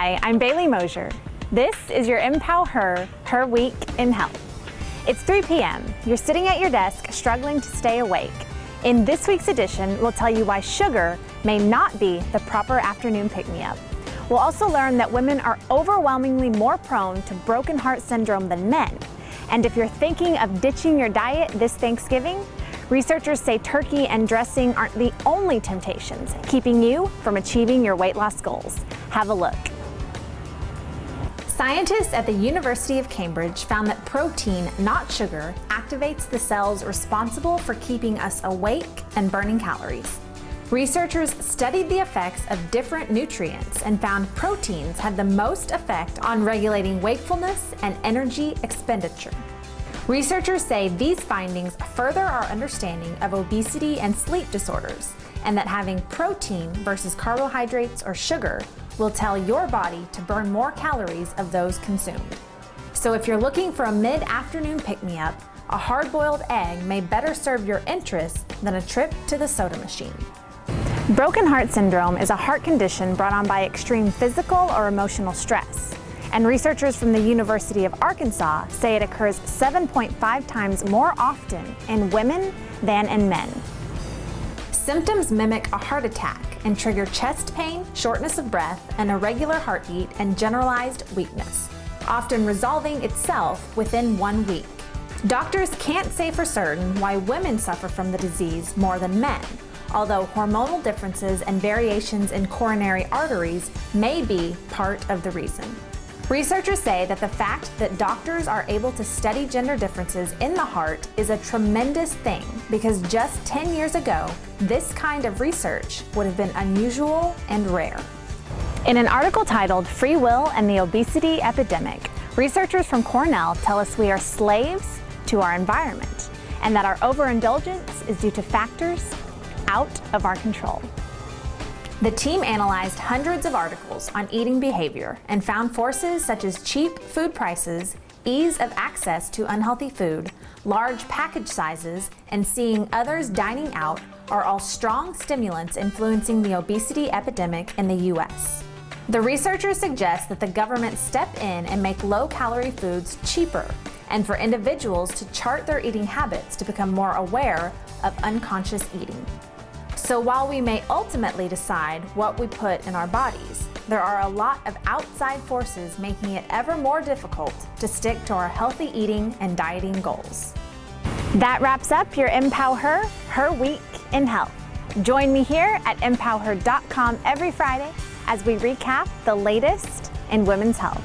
Hi, I'm Bailey Mosier. This is your Her Week in Health. It's 3 p.m. You're sitting at your desk struggling to stay awake. In this week's edition, we'll tell you why sugar may not be the proper afternoon pick-me-up. We'll also learn that women are overwhelmingly more prone to broken heart syndrome than men. And if you're thinking of ditching your diet this Thanksgiving, researchers say turkey and dressing aren't the only temptations keeping you from achieving your weight loss goals. Have a look. Scientists at the University of Cambridge found that protein, not sugar, activates the cells responsible for keeping us awake and burning calories. Researchers studied the effects of different nutrients and found proteins had the most effect on regulating wakefulness and energy expenditure. Researchers say these findings further our understanding of obesity and sleep disorders, and that having protein versus carbohydrates or sugar will tell your body to burn more calories of those consumed. So if you're looking for a mid-afternoon pick-me-up, a hard-boiled egg may better serve your interests than a trip to the soda machine. Broken heart syndrome is a heart condition brought on by extreme physical or emotional stress. And researchers from the University of Arkansas say it occurs 7.5 times more often in women than in men. Symptoms mimic a heart attack and trigger chest pain, shortness of breath, an irregular heartbeat, and generalized weakness, often resolving itself within 1 week. Doctors can't say for certain why women suffer from the disease more than men, although hormonal differences and variations in coronary arteries may be part of the reason. Researchers say that the fact that doctors are able to study gender differences in the heart is a tremendous thing, because just 10 years ago, this kind of research would have been unusual and rare. In an article titled "Free Will and the Obesity Epidemic," researchers from Cornell tell us we are slaves to our environment, and that our overindulgence is due to factors out of our control. The team analyzed hundreds of articles on eating behavior and found forces such as cheap food prices, ease of access to unhealthy food, large package sizes, and seeing others dining out are all strong stimulants influencing the obesity epidemic in the U.S. The researchers suggest that the government step in and make low-calorie foods cheaper, and for individuals to chart their eating habits to become more aware of unconscious eating. So while we may ultimately decide what we put in our bodies, there are a lot of outside forces making it ever more difficult to stick to our healthy eating and dieting goals. That wraps up your Her Week in Health. Join me here at .mpower.com every Friday as we recap the latest in women's health.